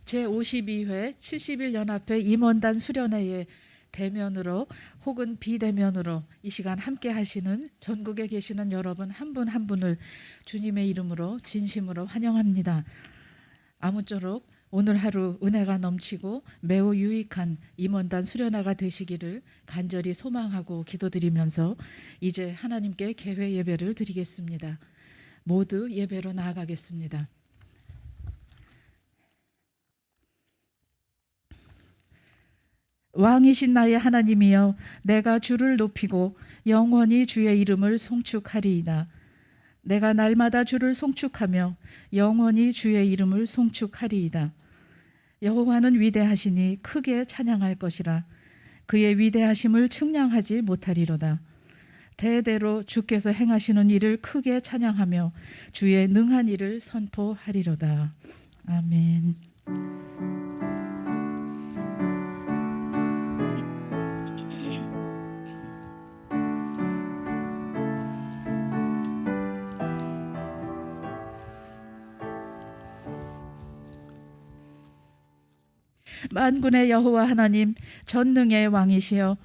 제52회 70일 연합회 임원단 수련회에 대면으로 혹은 비대면으로 이 시간 함께 하시는 전국에 계시는 여러분 한 분 한 분을 주님의 이름으로 진심으로 환영합니다. 아무쪼록 오늘 하루 은혜가 넘치고 매우 유익한 임원단 수련회가 되시기를 간절히 소망하고 기도드리면서 이제 하나님께 개회 예배를 드리겠습니다. 모두 예배로 나아가겠습니다. 왕이신 나의 하나님이여, 내가 주를 높이고 영원히 주의 이름을 송축하리이다. 내가 날마다 주를 송축하며 영원히 주의 이름을 송축하리이다. 여호와는 위대하시니 크게 찬양할 것이라. 그의 위대하심을 측량하지 못하리로다. 대대로 주께서 행하시는 일을 크게 찬양하며 주의 능한 일을 선포하리로다. 아멘. 만군의 여호와 하나님, 전능의 왕이시여,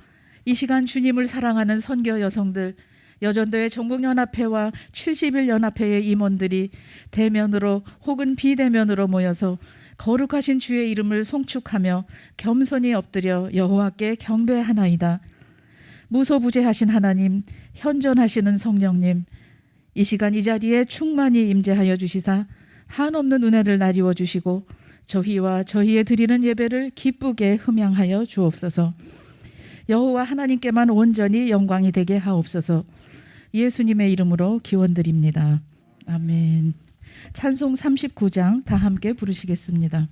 이 시간 주님을 사랑하는 선교 여성들, 여전도회 전국연합회와 70일 연합회의 임원들이 대면으로 혹은 비대면으로 모여서 거룩하신 주의 이름을 송축하며 겸손히 엎드려 여호와께 경배하나이다. 무소부재하신 하나님, 현존하시는 성령님, 이 시간 이 자리에 충만히 임재하여 주시사 한없는 은혜를 나리워 주시고 저희와 저희의 드리는 예배를 기쁘게 흠양하여 주옵소서. 여호와 하나님께만 온전히 영광이 되게 하옵소서. 예수님의 이름으로 기원드립니다. 아멘. 찬송 39장 다 함께 부르시겠습니다.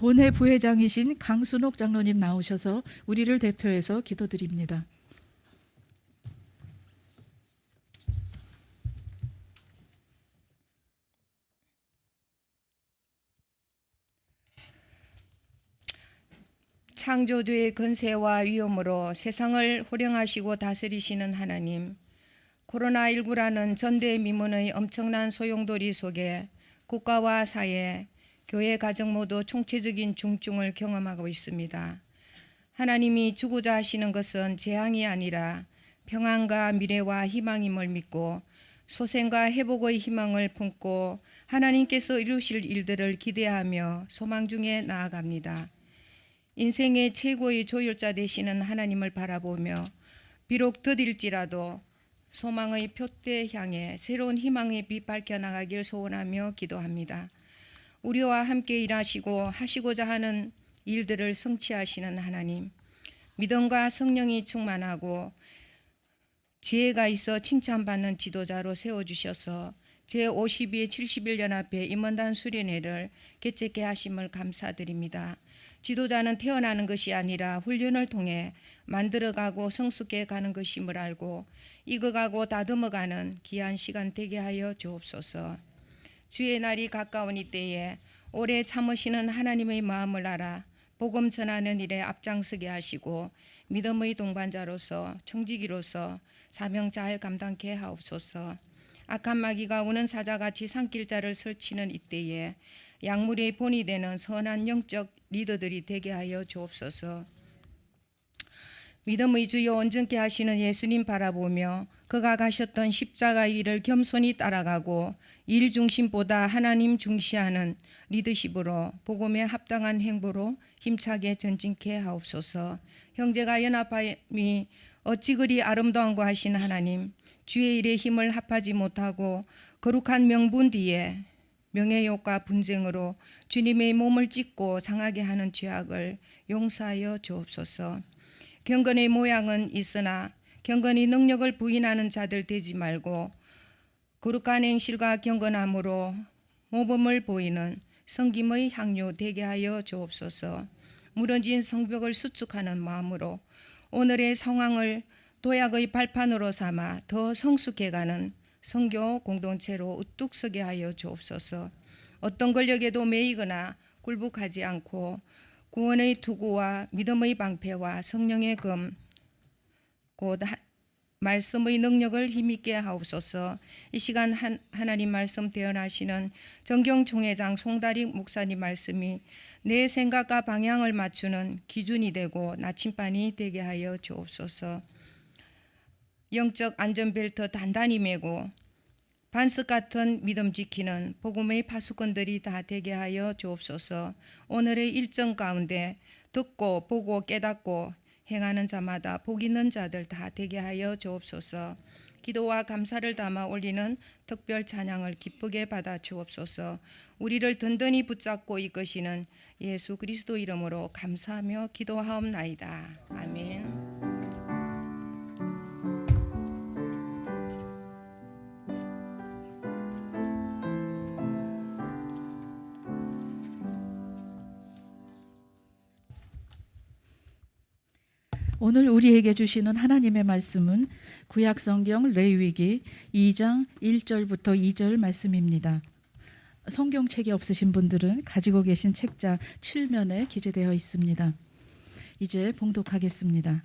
본회 부회장이신 강순옥 장로님 나오셔서 우리를 대표해서 기도드립니다. 창조주의 권세와 위엄으로 세상을 호령하시고 다스리시는 하나님, 코로나19라는 전대미문의 엄청난 소용돌이 속에 국가와 사회, 교회 가정 모두 총체적인 중증을 경험하고 있습니다. 하나님이 주고자 하시는 것은 재앙이 아니라 평안과 미래와 희망임을 믿고 소생과 회복의 희망을 품고 하나님께서 이루실 일들을 기대하며 소망 중에 나아갑니다. 인생의 최고의 조율자 되시는 하나님을 바라보며 비록 더딜지라도 소망의 표대 향해 새로운 희망의 빛 밝혀나가길 소원하며 기도합니다. 우리와 함께 일하시고 하시고자 하는 일들을 성취하시는 하나님, 믿음과 성령이 충만하고 지혜가 있어 칭찬받는 지도자로 세워주셔서 제52회 70일 연합회 임원단 수련회를 개최케 하심을 감사드립니다. 지도자는 태어나는 것이 아니라 훈련을 통해 만들어가고 성숙해 가는 것임을 알고 익어가고 다듬어가는 귀한 시간 되게 하여 주옵소서. 주의 날이 가까운 이때에 오래 참으시는 하나님의 마음을 알아 복음 전하는 일에 앞장서게 하시고 믿음의 동반자로서 청지기로서 사명 잘 감당케 하옵소서. 악한 마귀가 우는 사자같이 산길자를 설치는 이때에 약물의 본이 되는 선한 영적 리더들이 되게 하여 주옵소서. 믿음의 주요 온전케 하시는 예수님 바라보며 그가 가셨던 십자가의 일을 겸손히 따라가고 일 중심보다 하나님 중시하는 리더십으로 복음에 합당한 행보로 힘차게 전진케 하옵소서. 형제가 연합함이 어찌 그리 아름다운고 하신 하나님, 주의 일에 힘을 합하지 못하고 거룩한 명분 뒤에 명예욕과 분쟁으로 주님의 몸을 찢고 상하게 하는 죄악을 용서하여 주옵소서. 경건의 모양은 있으나 경건의 능력을 부인하는 자들 되지 말고 거룩한 행실과 경건함으로 모범을 보이는 성김의 향유 되게 하여 주옵소서. 무너진 성벽을 수축하는 마음으로 오늘의 상황을 도약의 발판으로 삼아 더 성숙해가는 성교 공동체로 우뚝 서게 하여 주옵소서. 어떤 권력에도 매이거나 굴복하지 않고 구원의 투구와 믿음의 방패와 성령의 금 곧 말씀의 능력을 힘있게 하옵소서. 이 시간 하나님 말씀 대언하시는 정경총회장 송다리 목사님 말씀이 내 생각과 방향을 맞추는 기준이 되고 나침반이 되게 하여 주옵소서. 영적 안전벨트 단단히 매고 반석 같은 믿음 지키는 복음의 파수꾼들이 다 되게 하여 주옵소서. 오늘의 일정 가운데 듣고 보고 깨닫고 행하는 자마다 복 있는 자들 다 되게 하여 주옵소서. 기도와 감사를 담아 올리는 특별 찬양을 기쁘게 받아 주옵소서. 우리를 든든히 붙잡고 이끄시는 예수 그리스도 이름으로 감사하며 기도하옵나이다. 아멘. 오늘 우리에게 주시는 하나님의 말씀은 구약성경 레위기 2장 1절부터 2절 말씀입니다. 성경책이 없으신 분들은 가지고 계신 책자 7면에 기재되어 있습니다. 이제 봉독하겠습니다.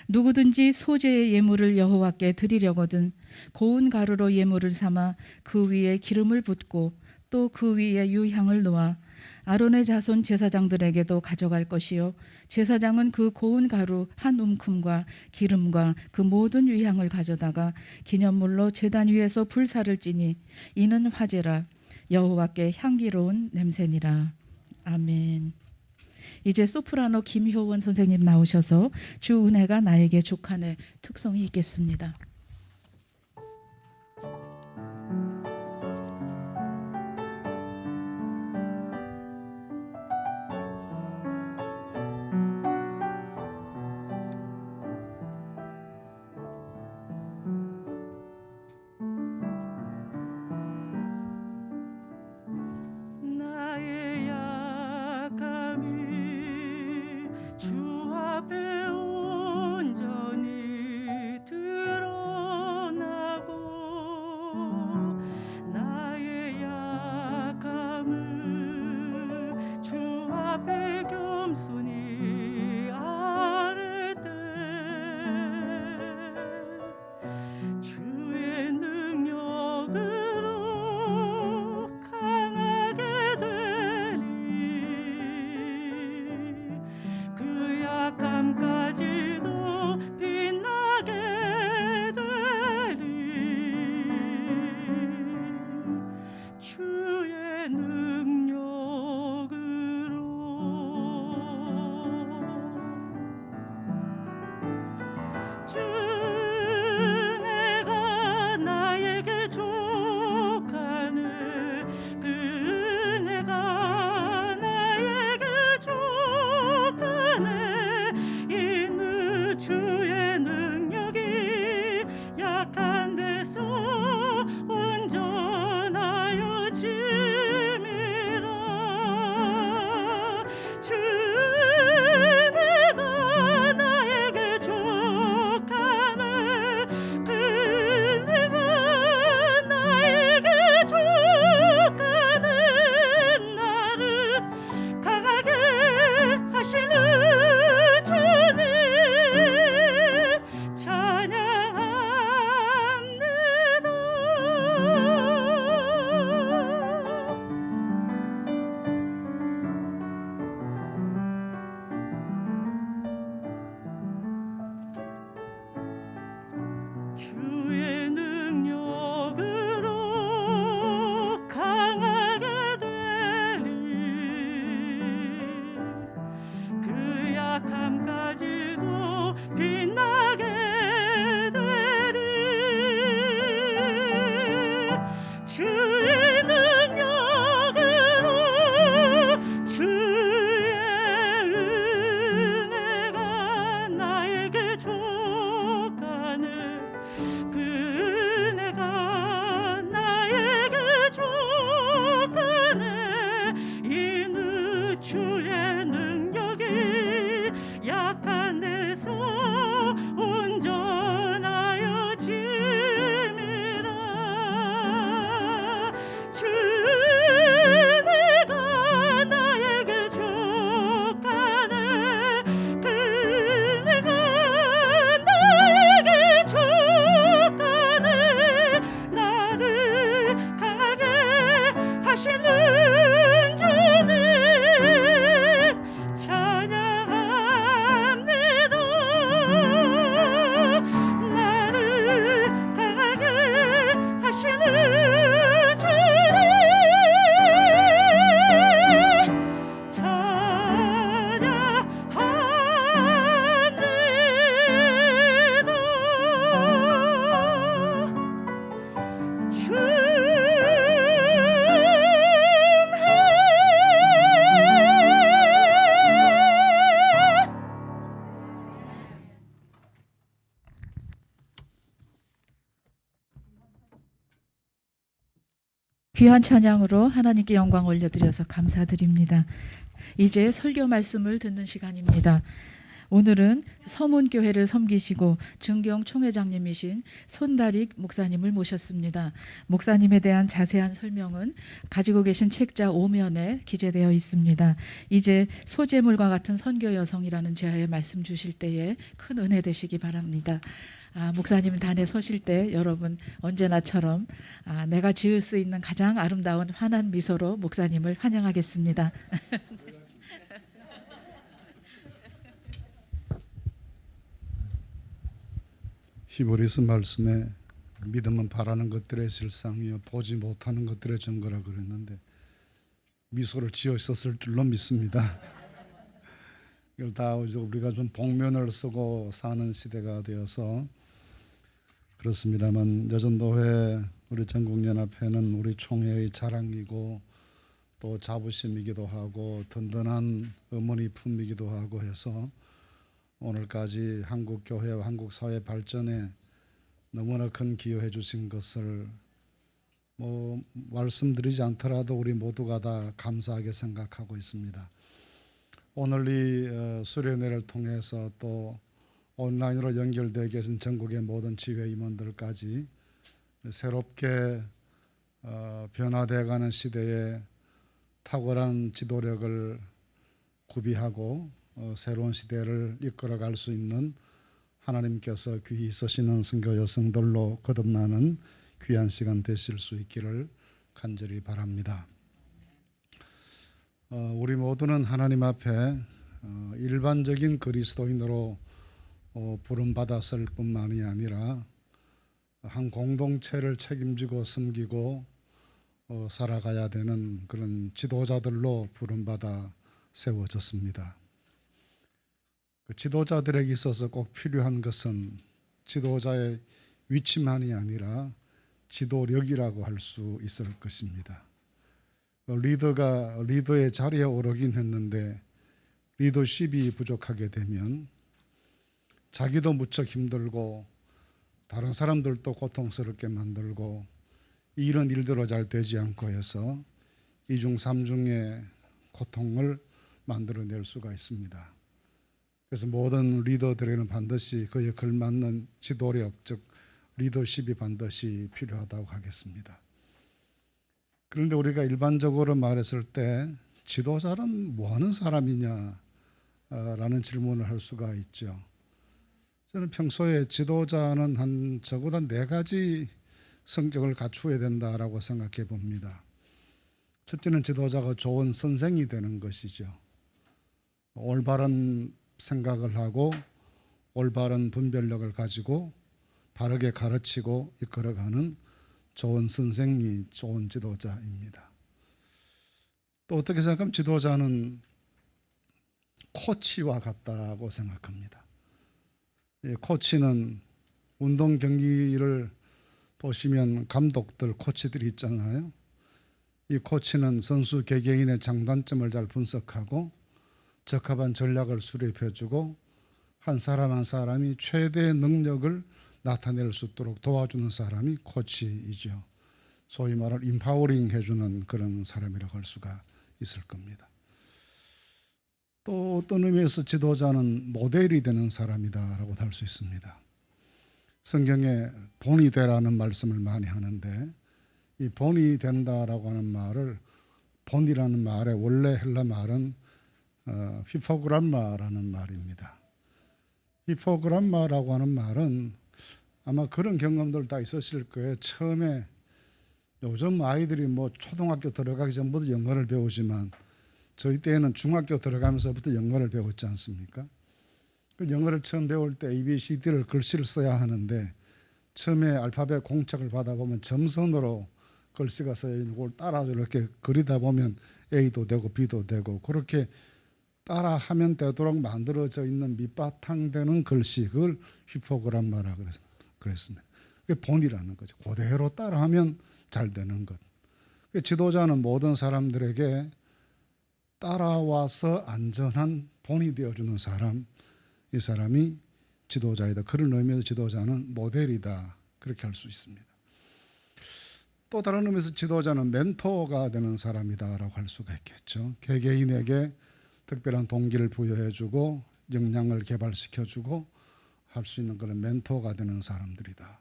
누구든지 소재의 예물을 여호와께 드리려거든 고운 가루로 예물을 삼아 그 위에 기름을 붓고 또 그 위에 유향을 놓아 아론의 자손 제사장들에게도 가져갈 것이요 제사장은 그 고운 가루 한 움큼과 기름과 그 모든 유향을 가져다가 기념물로 제단 위에서 불사를 찌니 이는 화제라 여호와께 향기로운 냄새니라. 아멘. 이제 소프라노 김효원 선생님 나오셔서 주 은혜가 나에게 족하네 특성이 있겠습니다. 나의 약함이 주 앞에 온전히 드러나 약함까지도 빛나게 되리. 주의 능력으로 주의 은혜가 나에게 족하네. 그 은혜가 나에게 족하네. 이는 주의 능력이 약한 데서 온전하여 짐이라. 주 은혜가 나에게 족하네. 그 은혜가 나에게 족하네. 나를 강하게 하시는 주님 찬양합니다. 나를 강하게 하시는 주님 찬양합니다. 귀한 찬양으로 하나님께 영광 올려드려서 감사드립니다. 이제 설교 말씀을 듣는 시간입니다. 오늘은 서문교회를 섬기시고 증경 총회장님이신 손다릭 목사님을 모셨습니다. 목사님에 대한 자세한 설명은 가지고 계신 책자 5면에 기재되어 있습니다. 이제 소재물과 같은 선교 여성이라는 제하에 말씀 주실 때에 큰 은혜 되시기 바랍니다. 목사님 단에 서실 때 여러분 언제나처럼 내가 지을 수 있는 가장 아름다운 환한 미소로 목사님을 환영하겠습니다. 히브리서 말씀에 믿음은 바라는 것들의 실상이요 보지 못하는 것들의 증거라 그랬는데 미소를 지어 있었을 줄로 믿습니다. 이걸 다 우리가 좀 복면을 쓰고 사는 시대가 되어서 그렇습니다만 여전도회 우리 전국연합회는 우리 총회의 자랑이고 또 자부심이기도 하고 든든한 어머니 품이기도 하고 해서 오늘까지 한국 교회와 한국 사회 발전에 너무나 큰 기여해 주신 것을 말씀드리지 않더라도 우리 모두가 다 감사하게 생각하고 있습니다. 오늘 이 수련회를 통해서 또 온라인으로 연결되어 계신 전국의 모든 지회 임원들까지 새롭게 변화되어가는 시대에 탁월한 지도력을 구비하고 새로운 시대를 이끌어갈 수 있는 하나님께서 귀히 쓰시는 선교 여성들로 거듭나는 귀한 시간 되실 수 있기를 간절히 바랍니다. 우리 모두는 하나님 앞에 일반적인 그리스도인으로 부름받았을 뿐만이 아니라 한 공동체를 책임지고 섬기고 살아가야 되는 그런 지도자들로 부름받아 세워졌습니다. 그 지도자들에게 있어서 꼭 필요한 것은 지도자의 위치만이 아니라 지도력이라고 할 수 있을 것입니다. 리더가 리더의 자리에 오르긴 했는데 리더십이 부족하게 되면 자기도 무척 힘들고 다른 사람들도 고통스럽게 만들고 이런 일대로 잘 되지 않고 해서 이중 삼중의 고통을 만들어낼 수가 있습니다. 그래서 모든 리더들에게는 반드시 그에 걸맞는 지도력, 즉 리더십이 반드시 필요하다고 하겠습니다. 그런데 우리가 일반적으로 말했을 때 지도자는 뭐 하는 사람이냐 라는 질문을 할 수가 있죠. 저는 평소에 지도자는 한 적어도 4가지 성격을 갖추어야 된다라고 생각해 봅니다. 첫째는 지도자가 좋은 선생이 되는 것이죠. 올바른 생각을 하고 올바른 분별력을 가지고 바르게 가르치고 이끌어가는 좋은 선생이 좋은 지도자입니다. 또 어떻게 생각하면 지도자는 코치와 같다고 생각합니다. 이 코치는 운동 경기를 보시면 감독들, 코치들이 있잖아요. 이 코치는 선수 개개인의 장단점을 잘 분석하고 적합한 전략을 수립해주고 한 사람 한 사람이 최대의 능력을 나타낼 수 있도록 도와주는 사람이 코치이죠. 소위 말하는 인파워링 해주는 그런 사람이라고 할 수가 있을 겁니다. 또 어떤 의미에서 지도자는 모델이 되는 사람이다라고 할 수 있습니다. 성경에 본이 되라는 말씀을 많이 하는데 이 본이 된다라고 하는 말을 본이라는 말의 원래 헬라 말은 히포그람마라는 말입니다. 히포그람마라고 하는 말은 아마 그런 경험들 다 있으실 거예요. 처음에 요즘 아이들이 뭐 초등학교 들어가기 전부터 영어를 배우지만 저희 때에는 중학교 들어가면서부터 영어를 배웠지 않습니까? 그 영어를 처음 배울 때 ABCD를 글씨를 써야 하는데 처음에 알파벳 공책을 받아보면 점선으로 글씨가 써 있는 걸 따라서 이렇게 그리다 보면 A도 되고 B도 되고 그렇게 따라하면 되도록 만들어져 있는 밑바탕 되는 글씨, 그걸 히포그람마라 그랬습니다. 그게 본이라는 거죠. 그대로 따라하면 잘 되는 것. 지도자는 모든 사람들에게 따라와서 안전한 본이 되어주는 사람, 이 사람이 지도자이다. 그런 의미에서 지도자는 모델이다. 그렇게 할 수 있습니다. 또 다른 의미에서 지도자는 멘토가 되는 사람이다라고 할 수가 있겠죠. 개개인에게 특별한 동기를 부여해주고 역량을 개발시켜주고 할 수 있는 그런 멘토가 되는 사람들이다.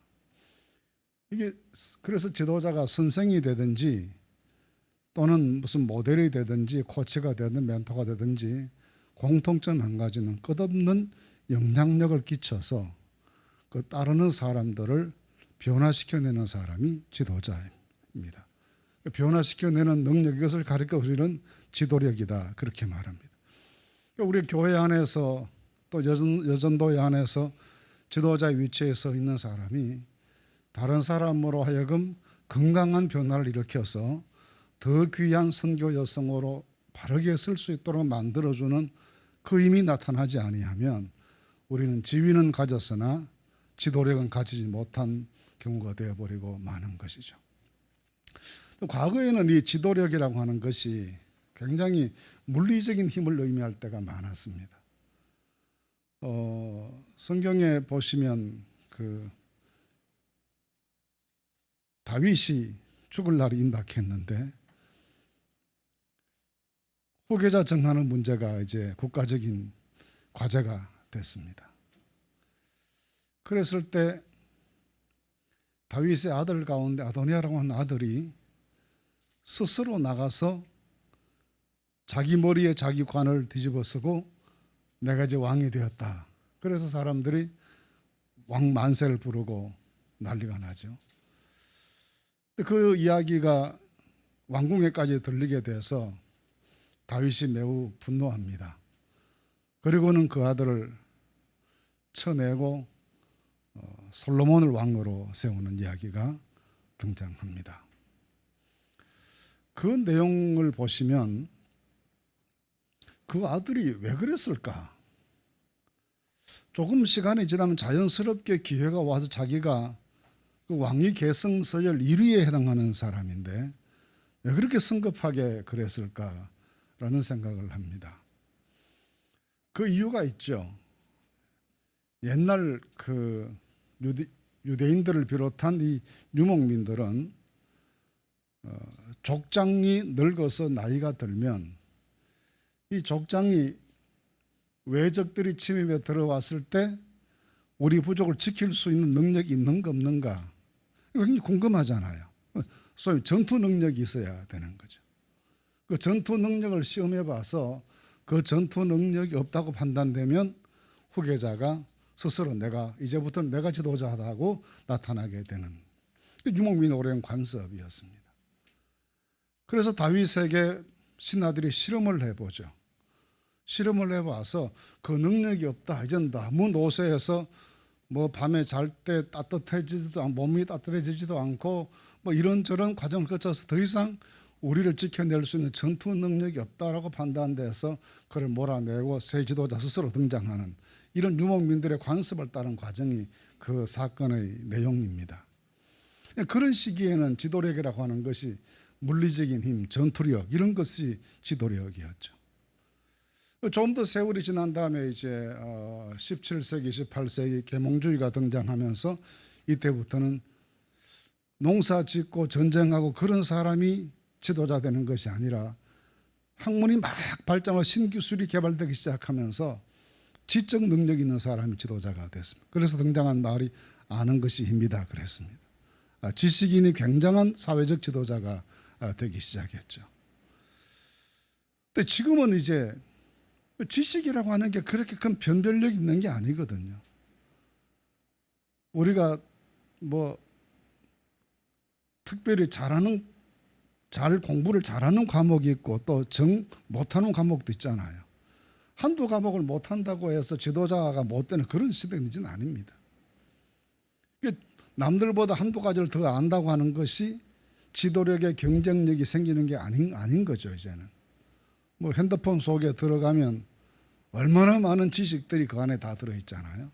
이게 그래서 지도자가 선생이 되든지 또는 무슨 모델이 되든지 코치가 되든 멘토가 되든지 공통점 한 가지는 끝없는 영향력을 끼쳐서 그 따르는 사람들을 변화시켜내는 사람이 지도자입니다. 변화시켜내는 능력, 이것을 가르쳐 주는 지도력이다. 그렇게 말합니다. 우리 교회 안에서 또 여전도회 안에서 지도자의 위치에 서 있는 사람이 다른 사람으로 하여금 건강한 변화를 일으켜서 더 귀한 선교 여성으로 바르게 쓸 수 있도록 만들어주는 그 힘이 나타나지 아니하면 우리는 지위는 가졌으나 지도력은 가지지 못한 경우가 되어버리고 마는 것이죠. 과거에는 이 지도력이라고 하는 것이 굉장히 물리적인 힘을 의미할 때가 많았습니다. 성경에 보시면 그 다윗이 죽을 날이 임박했는데 후계자 정하는 문제가 이제 국가적인 과제가 됐습니다. 그랬을 때 다윗의 아들 가운데 아도니아라고 하는 아들이 스스로 나가서 자기 머리에 자기 관을 뒤집어 쓰고 내가 이제 왕이 되었다. 그래서 사람들이 왕 만세를 부르고 난리가 나죠. 그 이야기가 왕궁에까지 들리게 돼서 다윗이 매우 분노합니다. 그리고는 그 아들을 쳐내고 솔로몬을 왕으로 세우는 이야기가 등장합니다. 그 내용을 보시면 그 아들이 왜 그랬을까? 조금 시간이 지나면 자연스럽게 기회가 와서 자기가 그 왕위 계승 서열 1위에 해당하는 사람인데 왜 그렇게 성급하게 그랬을까라는 생각을 합니다. 그 이유가 있죠. 옛날 그 유대인들을 비롯한 이 유목민들은 족장이 늙어서 나이가 들면 이 족장이 외적들이 침입해 들어왔을 때 우리 부족을 지킬 수 있는 능력이 있는가 없는가 굉장히 궁금하잖아요. 소위 전투 능력이 있어야 되는 거죠. 그 전투 능력을 시험해 봐서 그 전투 능력이 없다고 판단되면 후계자가 스스로 내가 이제부터는 내가 지도자하다고 나타나게 되는 유목민의 오랜 관습이었습니다. 그래서 다윗에게 신하들이 실험을 해보죠. 실험을 해봐서 그 능력이 없다. 이젠 너무 노쇠해서 뭐 밤에 잘 때 따뜻해지지도 않고 몸이 따뜻해지지도 않고 뭐 이런저런 과정을 거쳐서 더 이상 우리를 지켜낼 수 있는 전투 능력이 없다라고 판단돼서 그를 몰아내고 새 지도자 스스로 등장하는 이런 유목민들의 관습을 따른 과정이 그 사건의 내용입니다. 그런 시기에는 지도력이라고 하는 것이 물리적인 힘, 전투력 이런 것이 지도력이었죠. 좀 더 세월이 지난 다음에 이제 17세기, 18세기 계몽주의가 등장하면서 이때부터는 농사 짓고 전쟁하고 그런 사람이 지도자 되는 것이 아니라 학문이 막 발전하고 신기술이 개발되기 시작하면서 지적 능력 있는 사람이 지도자가 됐습니다. 그래서 등장한 말이 아는 것이 힘이다 그랬습니다. 지식인이 굉장한 사회적 지도자가 되기 시작했죠. 근데 지금은 이제 지식이라고 하는 게 그렇게 큰 변별력 있는 게 아니거든요. 우리가 뭐 특별히 잘 공부를 잘하는 과목이 있고 또 못하는 과목도 있잖아요. 한두 과목을 못한다고 해서 지도자가 못 되는 그런 시대는 아닙니다. 남들보다 한두 가지를 더 안다고 하는 것이 지도력의 경쟁력이 생기는 게 아닌 거죠. 이제는 뭐 핸드폰 속에 들어가면 얼마나 많은 지식들이 그 안에 다 들어있잖아요.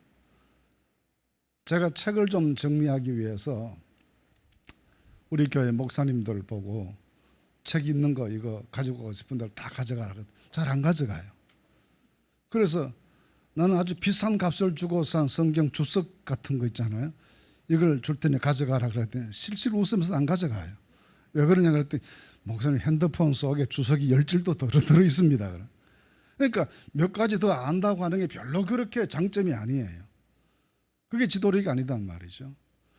제가 책을 좀 정리하기 위해서 우리 교회 목사님들 보고 책 있는 거 이거 가지고 가고 싶은 데를 다 가져가라. 잘 안 가져가요. 그래서 나는 아주 비싼 값을 주고 산 성경 주석 같은 거 있잖아요. 이걸 줄 테니 가져가라 그랬더니 실실 웃으면서 안 가져가요. 왜 그러냐 그랬더니 목사님 핸드폰 속에 주석이 10줄도 들어 있습니다. 그러니까 몇 가지 더 안다고 하는 게 별로 그렇게 장점이 아니에요. 그게 지도력이 아니단 말이죠.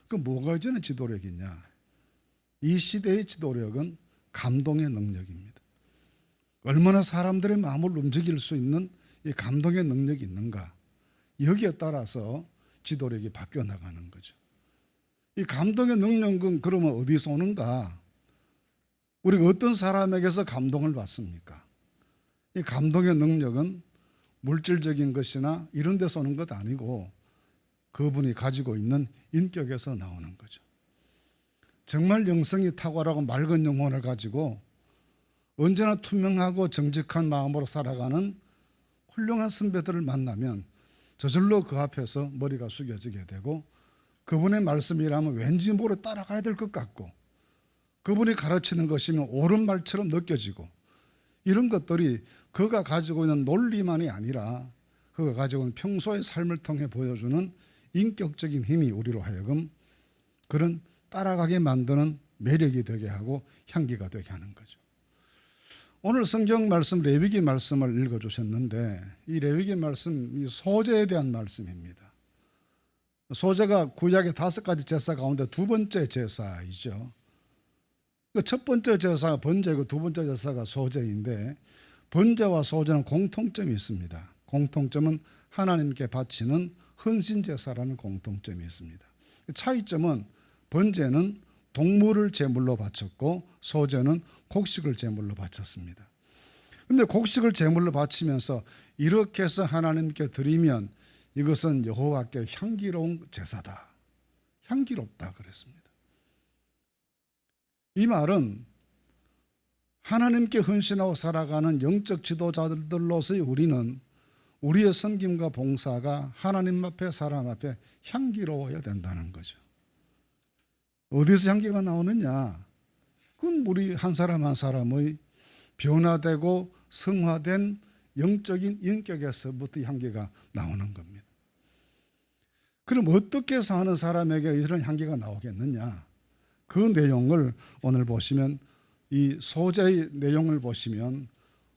그럼 뭐가 이제는 지도력이냐? 이 시대의 지도력은 감동의 능력입니다. 얼마나 사람들의 마음을 움직일 수 있는 이 감동의 능력이 있는가? 여기에 따라서 지도력이 바뀌어 나가는 거죠. 이 감동의 능력은 그러면 어디서 오는가? 우리가 어떤 사람에게서 감동을 받습니까? 이 감동의 능력은 물질적인 것이나 이런 데서 오는 것 아니고 그분이 가지고 있는 인격에서 나오는 거죠. 정말 영성이 탁월하고 맑은 영혼을 가지고 언제나 투명하고 정직한 마음으로 살아가는 훌륭한 선배들을 만나면 저절로 그 앞에서 머리가 숙여지게 되고 그분의 말씀이라면 왠지 모르게 따라가야 될 것 같고 그분이 가르치는 것이면 옳은 말처럼 느껴지고 이런 것들이 그가 가지고 있는 논리만이 아니라 그가 가지고 있는 평소의 삶을 통해 보여주는 인격적인 힘이 우리로 하여금 그런 따라가게 만드는 매력이 되게 하고 향기가 되게 하는 거죠. 오늘 성경 말씀 레위기 말씀을 읽어주셨는데 이 레위기 말씀 이 소제에 대한 말씀입니다. 소제가 구약의 5가지 제사 가운데 두 번째 제사이죠. 첫 번째 제사가 번제고 두 번째 제사가 소제인데 번제와 소제는 공통점이 있습니다. 공통점은 하나님께 바치는 헌신 제사라는 공통점이 있습니다. 차이점은 번제는 동물을 제물로 바쳤고 소제는 곡식을 제물로 바쳤습니다. 그런데 곡식을 제물로 바치면서 이렇게 해서 하나님께 드리면 이것은 여호와께 향기로운 제사다. 향기롭다 그랬습니다. 이 말은 하나님께 헌신하고 살아가는 영적 지도자들로서의 우리는 우리의 섬김과 봉사가 하나님 앞에 사람 앞에 향기로워야 된다는 거죠. 어디서 향기가 나오느냐? 그건 우리 한 사람 한 사람의 변화되고 성화된 영적인 인격에서부터 향기가 나오는 겁니다. 그럼 어떻게 사는 사람에게 이런 향기가 나오겠느냐? 그 내용을 오늘 보시면 이 소제의 내용을 보시면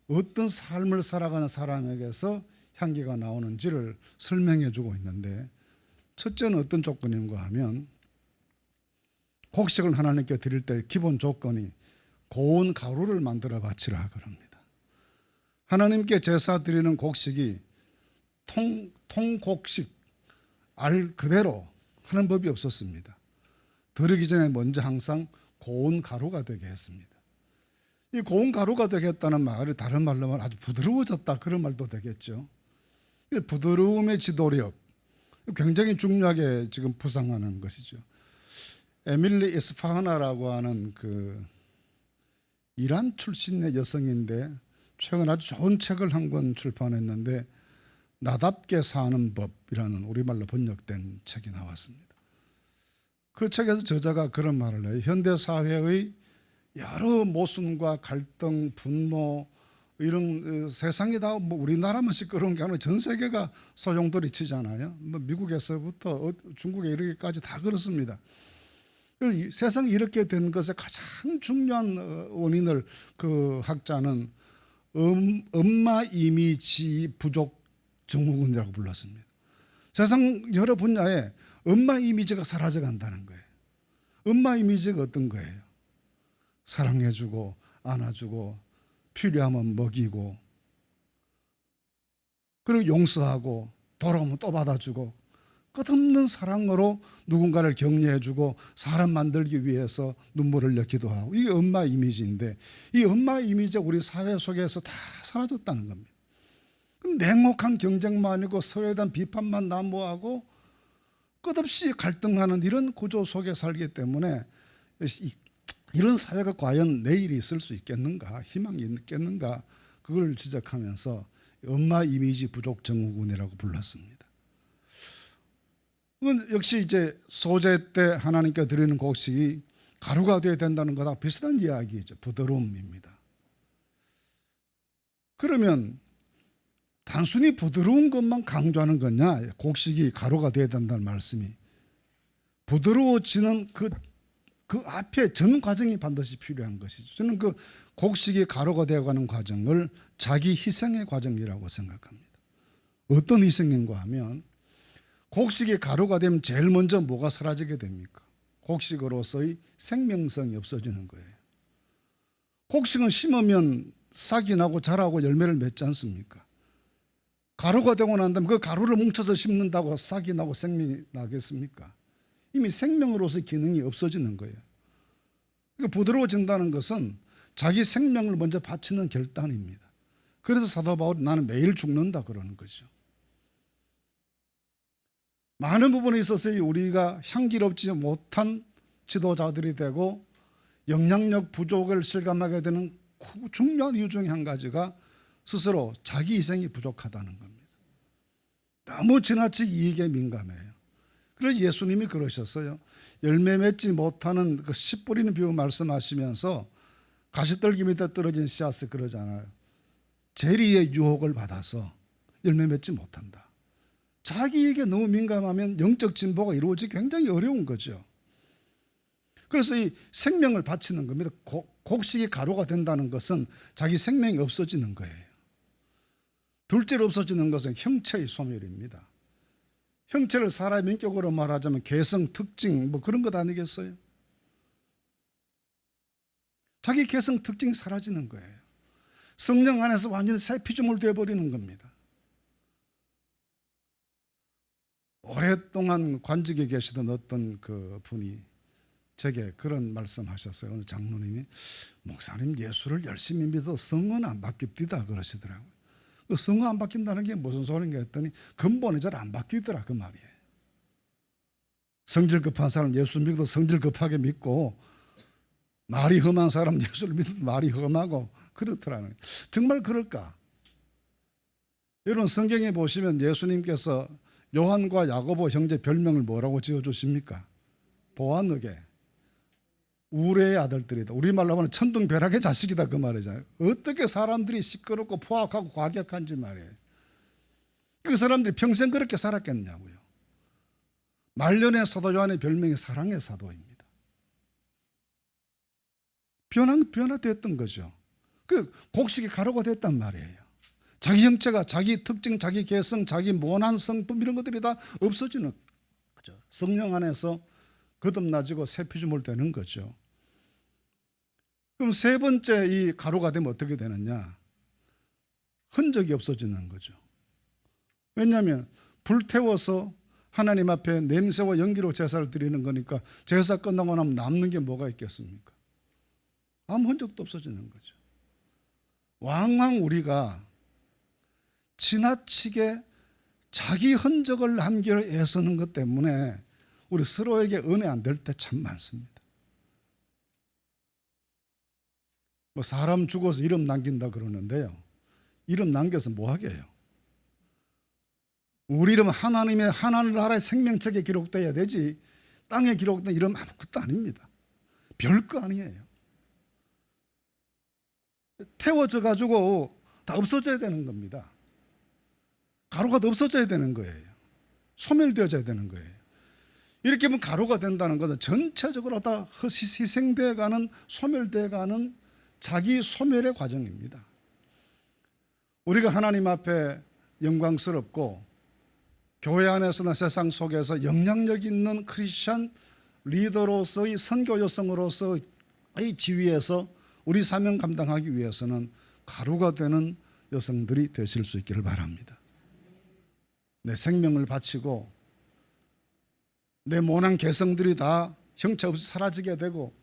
어떤 삶을 살아가는 사람에게서 향기가 나오는지를 설명해 주고 있는데 첫째는 어떤 조건인가 하면 곡식을 하나님께 드릴 때 기본 조건이 고운 가루를 만들어 바치라 그럽니다. 하나님께 제사 드리는 곡식이 통곡식 알 그대로 하는 법이 없었습니다. 드리기 전에 먼저 항상 고운 가루가 되게 했습니다. 이 고운 가루가 되겠다는 말이 다른 말로 하면 아주 부드러워졌다 그런 말도 되겠죠. 부드러움의 지도력 굉장히 중요하게 지금 부상하는 것이죠. 에밀리 이스파하나라고 하는 그 이란 출신의 여성인데 최근 아주 좋은 책을 한 권 출판했는데 나답게 사는 법이라는 우리말로 번역된 책이 나왔습니다. 그 책에서 저자가 그런 말을 해요. 현대 사회의 여러 모순과 갈등, 분노 이런 세상이 다 뭐 우리나라만 시끄러운 게 아니라 전 세계가 소용돌이치잖아요. 뭐 미국에서부터 중국에 이르기까지 다 그렇습니다. 세상이 이렇게 된 것의 가장 중요한 원인을 그 학자는 엄마 이미지 부족 증후군이라고 불렀습니다. 세상 여러 분야에 엄마 이미지가 사라져 간다는 거예요. 엄마 이미지가 어떤 거예요? 사랑해주고 안아주고 필요하면 먹이고 그리고 용서하고 돌아오면 또 받아주고 끝없는 사랑으로 누군가를 격려해주고 사람 만들기 위해서 눈물을 흘려 하고 이게 엄마 이미지인데 이 엄마 이미지가 우리 사회 속에서 다 사라졌다는 겁니다. 냉혹한 경쟁만 아니고 서로에 대한 비판만 난무하고 끝없이 갈등하는 이런 구조 속에 살기 때문에 이런 사회가 과연 내일이 있을 수 있겠는가, 희망이 있겠는가, 그걸 지적하면서 엄마 이미지 부족 증후군이라고 불렀습니다. 그건 역시 이제 소재 때 하나님께 드리는 곡식이 가루가 되어야 된다는 거랑 비슷한 이야기죠. 부드러움입니다. 그러면 단순히 부드러운 것만 강조하는 거냐? 곡식이 가루가 되어야 된다는 말씀이. 부드러워지는 그 앞에 전 과정이 반드시 필요한 것이죠. 저는 그 곡식이 가루가 되어가는 과정을 자기 희생의 과정이라고 생각합니다. 어떤 희생인가 하면 곡식이 가루가 되면 제일 먼저 뭐가 사라지게 됩니까? 곡식으로서의 생명성이 없어지는 거예요. 곡식은 심으면 싹이 나고 자라고 열매를 맺지 않습니까? 가루가 되고 난 다음에 그 가루를 뭉쳐서 심는다고 싹이 나고 생명이 나겠습니까? 이미 생명으로서의 기능이 없어지는 거예요. 그러니까 부드러워진다는 것은 자기 생명을 먼저 바치는 결단입니다. 그래서 사도 바울이 나는 매일 죽는다 그러는 거죠. 많은 부분에 있어서 우리가 향기롭지 못한 지도자들이 되고 영향력 부족을 실감하게 되는 중요한 이유 중에 한 가지가 스스로 자기 희생이 부족하다는 겁니다. 너무 지나치게 이익에 민감해요. 그래서 예수님이 그러셨어요. 열매 맺지 못하는 그 씨 뿌리는 비유 말씀하시면서 가시떨기 밑에 떨어진 씨앗을 그러잖아요. 재리의 유혹을 받아서 열매 맺지 못한다. 자기에게 너무 민감하면 영적 진보가 이루어지기 굉장히 어려운 거죠. 그래서 이 생명을 바치는 겁니다. 곡식이 가루가 된다는 것은 자기 생명이 없어지는 거예요. 둘째로 없어지는 것은 형체의 소멸입니다. 형체를 사람의 인격으로 말하자면 개성, 특징 뭐 그런 것 아니겠어요? 자기 개성, 특징이 사라지는 거예요. 성령 안에서 완전히 새 피조물 되어버리는 겁니다. 오랫동안 관직에 계시던 어떤 그 분이 제게 그런 말씀하셨어요. 어느 장로님이 목사님 예수를 열심히 믿어 성은 안 바뀝디다 그러시더라고요. 그 성은 안 바뀐다는 게 무슨 소린가 했더니 근본이 잘 안 바뀌더라 그 말이에요. 성질 급한 사람 예수 믿어도 성질 급하게 믿고 말이 험한 사람 예수를 믿어도 말이 험하고 그렇더라고요. 정말 그럴까? 여러분 성경에 보시면 예수님께서 요한과 야고보 형제 별명을 뭐라고 지어주십니까? 보아느게 우레의 아들들이다. 우리말로 하면 천둥벼락의 자식이다 그 말이잖아요. 어떻게 사람들이 시끄럽고 포악하고 과격한지 말이에요. 그 사람들이 평생 그렇게 살았겠냐고요. 말년의 사도 요한의 별명이 사랑의 사도입니다. 변화됐던 거죠. 그 곡식이 가루가 됐단 말이에요. 자기 형체가 자기 특징, 자기 개성, 자기 모난 성품 이런 것들이 다 없어지는 거죠. 성령 안에서 거듭나지고 새 피조물 되는 거죠. 그럼 세 번째 이 가루가 되면 어떻게 되느냐? 흔적이 없어지는 거죠. 왜냐하면 불태워서 하나님 앞에 냄새와 연기로 제사를 드리는 거니까 제사 끝나고 나면 남는 게 뭐가 있겠습니까? 아무 흔적도 없어지는 거죠. 왕왕 우리가 지나치게 자기 흔적을 남기려 애쓰는 것 때문에 우리 서로에게 은혜 안 될 때 참 많습니다. 뭐 사람 죽어서 이름 남긴다 그러는데요. 이름 남겨서 뭐 하게 해요? 우리 이름은 하나님의 하나님나라의 생명책에 기록돼야 되지 땅에 기록된 이름 아무것도 아닙니다. 별거 아니에요. 태워져 가지고 다 없어져야 되는 겁니다. 가루가 다 없어져야 되는 거예요. 소멸되어져야 되는 거예요. 이렇게 하면 가루가 된다는 것은 전체적으로 다 희생되어 가는, 소멸되어 가는 자기 소멸의 과정입니다. 우리가 하나님 앞에 영광스럽고 교회 안에서나 세상 속에서 영향력 있는 크리스천 리더로서의 선교 여성으로서의 지위에서 우리 사명 감당하기 위해서는 가루가 되는 여성들이 되실 수 있기를 바랍니다. 내 생명을 바치고 내 모난 개성들이 다 형체 없이 사라지게 되고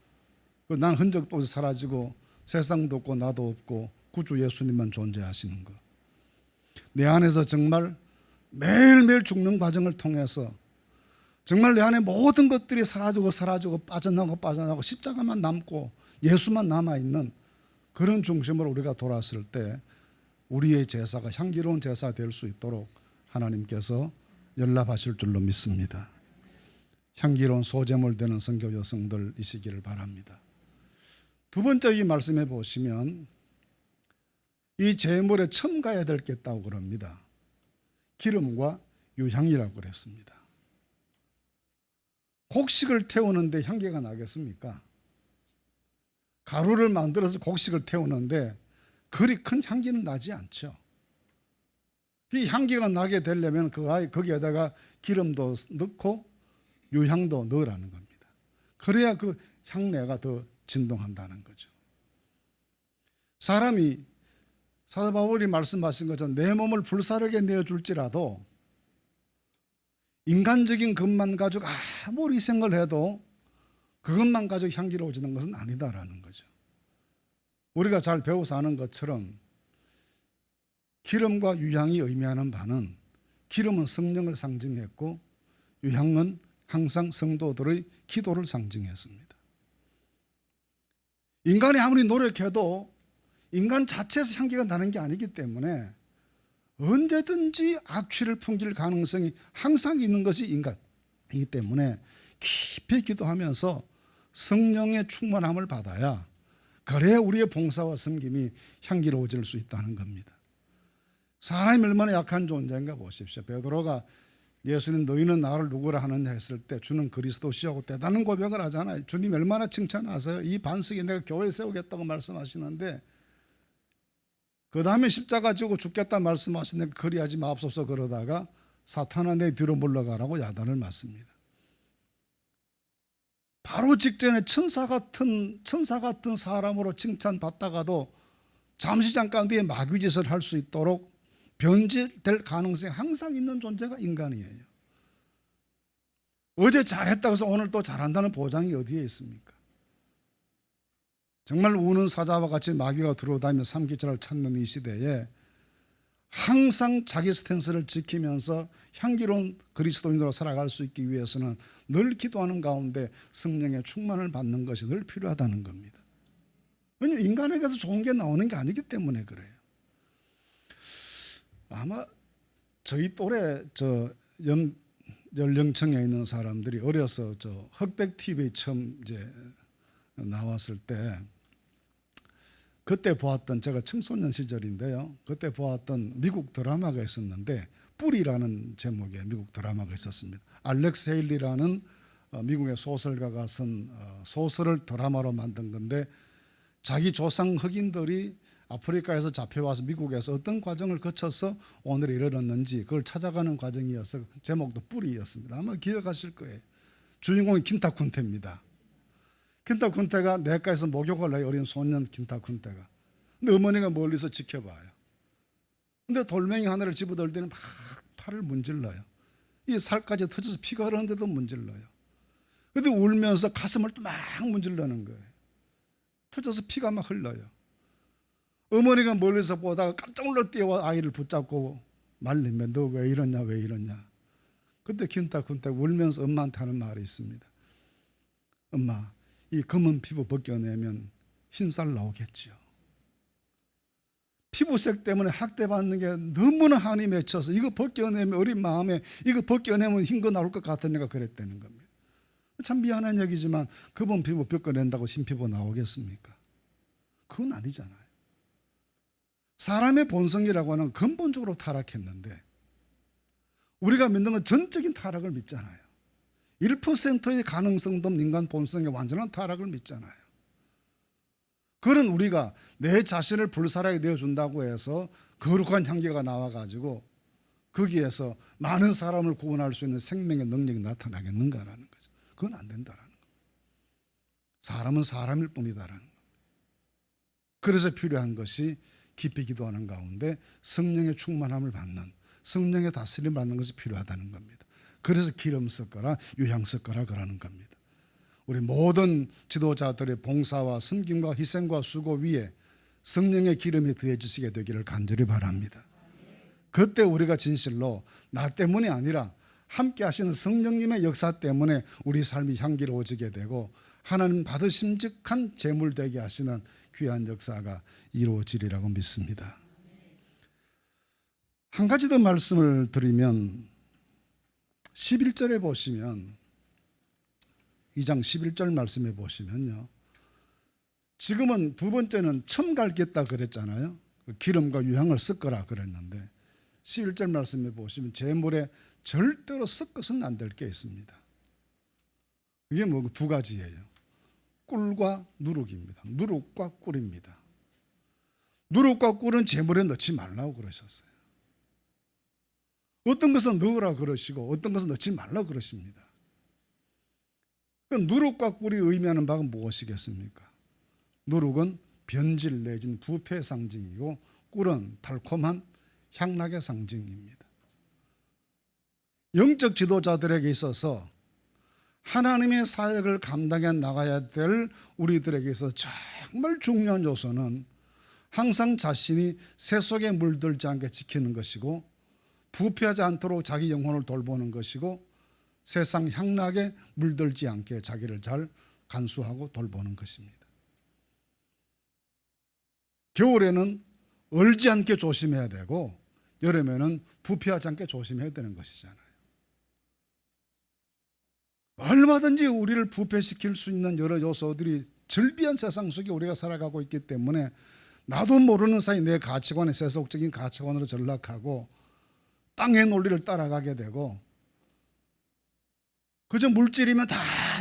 난 흔적도 없이 사라지고 세상도 없고 나도 없고 구주 예수님만 존재하시는 것. 내 안에서 정말 매일매일 죽는 과정을 통해서 정말 내 안에 모든 것들이 사라지고 빠져나가고 십자가만 남고 예수만 남아있는 그런 중심으로 우리가 돌아섰을 때 우리의 제사가 향기로운 제사 될 수 있도록 하나님께서 연락하실 줄로 믿습니다. 향기로운 소제물 되는 선교 여성들이시기를 바랍니다. 두 번째 이 말씀해 보시면 이 제물에 첨가해야 될 게 있다고 그럽니다. 기름과 유향이라고 그랬습니다. 곡식을 태우는데 향기가 나겠습니까? 가루를 만들어서 곡식을 태우는데 그리 큰 향기는 나지 않죠. 이 향기가 나게 되려면 거기에다가 기름도 넣고 유향도 넣으라는 겁니다. 그래야 그 향내가 더 진동한다는 거죠. 사람이 사도 바울이 말씀하신 것처럼 내 몸을 불사르게 내어줄지라도 인간적인 것만 가지고 아무리 희생을 해도 그것만 가지고 향기로워지는 것은 아니다라는 거죠. 우리가 잘 배워서 아는 것처럼 기름과 유향이 의미하는 바는 기름은 성령을 상징했고 유향은 항상 성도들의 기도를 상징했습니다. 인간이 아무리 노력해도 인간 자체에서 향기가 나는 게 아니기 때문에 언제든지 악취를 풍길 가능성이 항상 있는 것이 인간이기 때문에 깊이 기도하면서 성령의 충만함을 받아야 그래야 우리의 봉사와 섬김이 향기로워질 수 있다는 겁니다. 사람이 얼마나 약한 존재인가 보십시오. 베드로가 예수님 너희는 나를 누구라 하느냐 했을 때 주는 그리스도시하고 대단한 고백을 하잖아요. 주님 얼마나 칭찬하세요. 이 반석에 내가 교회 세우겠다고 말씀하시는데 그 다음에 십자가 지고 죽겠다 말씀하시는데 그리하지 마옵소서 그러다가 사탄아 내 뒤로 물러가라고 야단을 맞습니다. 바로 직전에 천사 같은 사람으로 칭찬받다가도 잠시 잠깐 뒤에 마귀짓을 할 수 있도록 변질될 가능성이 항상 있는 존재가 인간이에요. 어제 잘했다고 해서 오늘 또 잘한다는 보장이 어디에 있습니까? 정말 우는 사자와 같이 마귀가 들어다니며 삼키처를 찾는 이 시대에 항상 자기 스탠스를 지키면서 향기로운 그리스도인으로 살아갈 수 있기 위해서는 늘 기도하는 가운데 성령의 충만을 받는 것이 늘 필요하다는 겁니다. 왜냐하면 인간에게서 좋은 게 나오는 게 아니기 때문에 그래요. 아마 저희 또래 연령층에 있는 사람들이 어려서 흑백 TV에 처음 이제 나왔을 때 그때 보았던 제가 청소년 시절인데요. 그때 보았던 미국 드라마가 있었는데 뿌리라는 제목의 미국 드라마가 있었습니다. 알렉스 헤일리라는 미국의 소설가가 쓴 소설을 드라마로 만든 건데 자기 조상 흑인들이 아프리카에서 잡혀와서 미국에서 어떤 과정을 거쳐서 오늘에 이르렀는지 그걸 찾아가는 과정이어서 제목도 뿌리였습니다. 아마 기억하실 거예요. 주인공이 킨타쿤테입니다. 킨타쿤테가 냇가에서 목욕을 해요. 어린 소년 킨타쿤테가. 근데 어머니가 멀리서 지켜봐요. 근데 돌멩이 하나를 집어들 때는 막 팔을 문질러요. 이 살까지 터져서 피가 흐르는데도 문질러요. 근데 울면서 가슴을 또 막 문질러는 거예요. 터져서 피가 막 흘러요. 어머니가 멀리서 보다가 깜짝 놀라 뛰어와 아이를 붙잡고 말리면 너 왜 이러냐 왜 이러냐. 그때 킨타쿤테가 울면서 엄마한테 하는 말이 있습니다. 엄마 이 검은 피부 벗겨내면 흰살 나오겠지요. 피부색 때문에 학대받는 게 너무나 한이 맺혀서 이거 벗겨내면 어린 마음에 이거 벗겨내면 흰 거 나올 것 같으니까 그랬다는 겁니다. 참 미안한 얘기지만 그분 피부 벗겨낸다고 신피부 나오겠습니까? 그건 아니잖아요. 사람의 본성이라고 하는 근본적으로 타락했는데 우리가 믿는 건 전적인 타락을 믿잖아요. 1%의 가능성도 없는 인간 본성의 완전한 타락을 믿잖아요. 그런 우리가 내 자신을 불살하게 되어준다고 해서 거룩한 향기가 나와가지고 거기에서 많은 사람을 구원할 수 있는 생명의 능력이 나타나겠는가라는 거죠. 그건 안 된다라는 거예요. 사람은 사람일 뿐이다라는 거예요. 그래서 필요한 것이 깊이 기도하는 가운데 성령의 충만함을 받는, 성령의 다스림을 받는 것이 필요하다는 겁니다. 그래서 기름 섞어라, 유향 섞어라 그러는 겁니다. 우리 모든 지도자들의 봉사와 섬김과 희생과 수고 위에 성령의 기름이 더해지시게 되기를 간절히 바랍니다. 그때 우리가 진실로 나 때문이 아니라 함께 하시는 성령님의 역사 때문에 우리 삶이 향기로워지게 되고 하나님 받으심직한 제물 되게 하시는 귀한 역사가 이루어지리라고 믿습니다. 한 가지 더 말씀을 드리면 11절에 보시면 2장 11절 말씀에 보시면요. 지금은 두 번째는 첨 갈겠다 그랬잖아요. 기름과 유향을 섞어라 그랬는데 11절 말씀에 보시면 제물에 절대로 섞어서는 안 될 게 있습니다. 이게 뭐 두 가지예요. 꿀과 누룩입니다. 누룩과 꿀입니다. 누룩과 꿀은 제물에 넣지 말라고 그러셨어요. 어떤 것은 넣으라 그러시고 어떤 것은 넣지 말라고 그러십니다. 누룩과 꿀이 의미하는 바가 무엇이겠습니까? 누룩은 변질 내진 부패의 상징이고 꿀은 달콤한 향락의 상징입니다. 영적 지도자들에게 있어서 하나님의 사역을 감당해 나가야 될 우리들에게 있어서 정말 중요한 요소는 항상 자신이 새 속에 물들지 않게 지키는 것이고 부패하지 않도록 자기 영혼을 돌보는 것이고 세상 향락에 물들지 않게 자기를 잘 간수하고 돌보는 것입니다. 겨울에는 얼지 않게 조심해야 되고 여름에는 부패하지 않게 조심해야 되는 것이잖아요. 얼마든지 우리를 부패시킬 수 있는 여러 요소들이 절비한 세상 속에 우리가 살아가고 있기 때문에 나도 모르는 사이 내 가치관이 세속적인 가치관으로 전락하고 땅의 논리를 따라가게 되고 그저 물질이면 다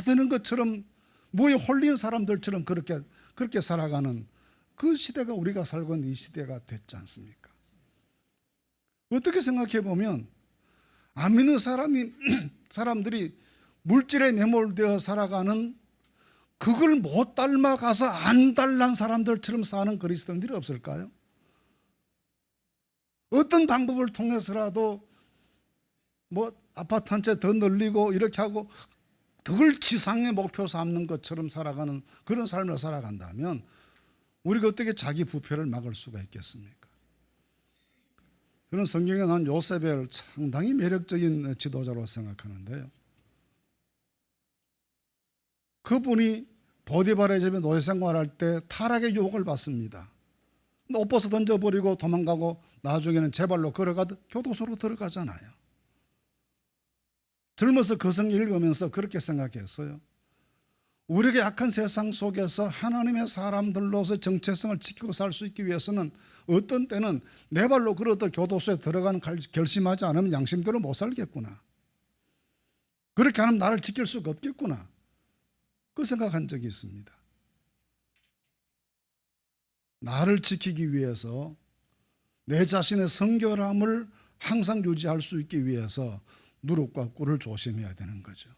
되는 것처럼 뭐에 홀린 사람들처럼 그렇게 살아가는 그 시대가 우리가 살고 있는 이 시대가 됐지 않습니까? 어떻게 생각해 보면 안 믿는 사람들이 물질에 매몰되어 살아가는 그걸 못 닮아가서 안 달란 사람들처럼 사는 그리스도인들이 없을까요? 어떤 방법을 통해서라도 뭐 아파트 한 채 더 늘리고 이렇게 하고 그걸 지상의 목표 삼는 것처럼 살아가는 그런 삶을 살아간다면 우리가 어떻게 자기 부패를 막을 수가 있겠습니까? 저는 성경에 나온 요셉을 상당히 매력적인 지도자로 생각하는데요. 그분이 보디발의 집에 노예 생활할 때 타락의 유혹을 받습니다. 옷 벗어 던져버리고 도망가고 나중에는 제 발로 걸어가듯 교도소로 들어가잖아요. 젊어서 그 성경 읽으면서 그렇게 생각했어요. 우리가 약한 세상 속에서 하나님의 사람들로서 정체성을 지키고 살 수 있기 위해서는 어떤 때는 내 발로 걸어도 교도소에 들어가는 결심하지 않으면 양심대로 못 살겠구나. 그렇게 하면 나를 지킬 수가 없겠구나. 그 생각한 적이 있습니다. 나를 지키기 위해서 내 자신의 성결함을 항상 유지할 수 있기 위해서 누룩과 꿀을 조심해야 되는 거죠.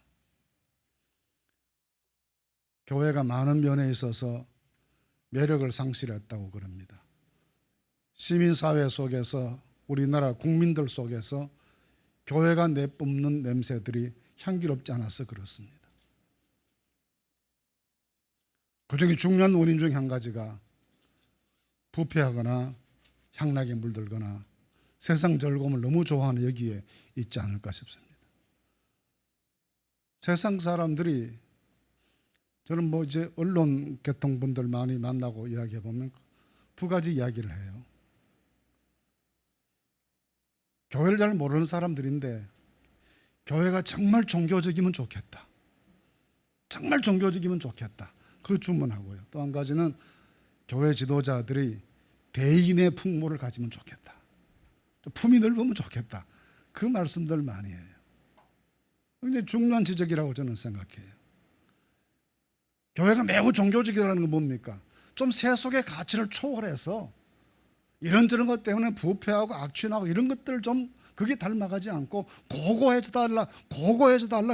교회가 많은 면에 있어서 매력을 상실했다고 그럽니다. 시민사회 속에서 우리나라 국민들 속에서 교회가 내뿜는 냄새들이 향기롭지 않아서 그렇습니다. 그중에 중요한 원인 중 한 가지가 부패하거나 향락에 물들거나 세상 즐거움을 너무 좋아하는 여기에 있지 않을까 싶습니다. 세상 사람들이 저는 뭐 이제 언론 계통분들 많이 만나고 이야기해 보면 두 가지 이야기를 해요. 교회를 잘 모르는 사람들인데 교회가 정말 종교적이면 좋겠다. 정말 종교적이면 좋겠다. 그 주문하고요. 또 한 가지는 교회 지도자들이 대인의 풍모를 가지면 좋겠다. 품이 넓으면 좋겠다. 그 말씀들 많이 해요. 굉장히 중요한 지적이라고 저는 생각해요. 교회가 매우 종교적이라는 건 뭡니까? 좀 세속의 가치를 초월해서 이런저런 것 때문에 부패하고 악취나고 이런 것들 좀 그게 닮아가지 않고 고고해져 달라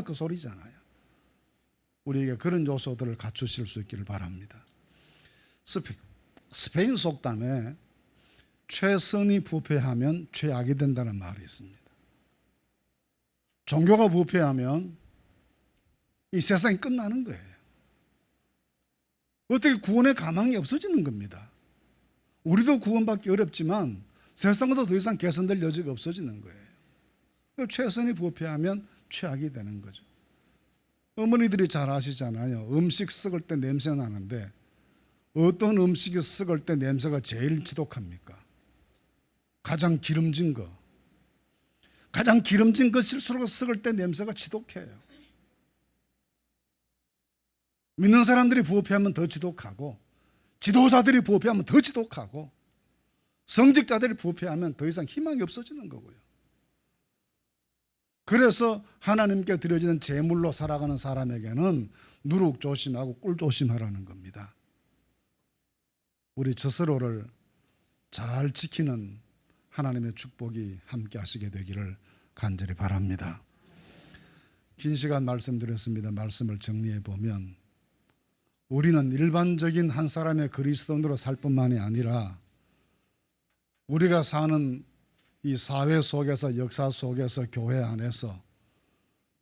그 소리잖아요. 우리에게 그런 요소들을 갖추실 수 있기를 바랍니다. 스페인 속담에 최선이 부패하면 최악이 된다는 말이 있습니다. 종교가 부패하면 이 세상이 끝나는 거예요. 어떻게 구원의 가망이 없어지는 겁니다. 우리도 구원받기 어렵지만 세상도 더 이상 개선될 여지가 없어지는 거예요. 최선이 부패하면 최악이 되는 거죠. 어머니들이 잘 아시잖아요. 음식 썩을 때 냄새 나는데 어떤 음식이 썩을 때 냄새가 제일 지독합니까? 가장 기름진 거. 가장 기름진 것일수록 썩을 때 냄새가 지독해요. 믿는 사람들이 부패하면 더 지독하고, 지도자들이 부패하면 더 지독하고, 성직자들이 부패하면 더 이상 희망이 없어지는 거고요. 그래서 하나님께 드려지는 제물로 살아가는 사람에게는 누룩 조심하고 꿀 조심하라는 겁니다. 우리 스스로를 잘 지키는 하나님의 축복이 함께 하시게 되기를 간절히 바랍니다. 긴 시간 말씀드렸습니다. 말씀을 정리해 보면 우리는 일반적인 한 사람의 그리스도인으로 살 뿐만이 아니라 우리가 사는 이 사회 속에서, 역사 속에서, 교회 안에서